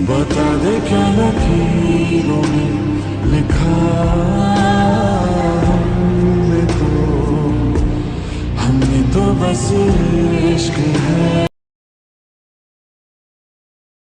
बता दे क्या लकीरों में लिखा हमने तो बस इश्क है।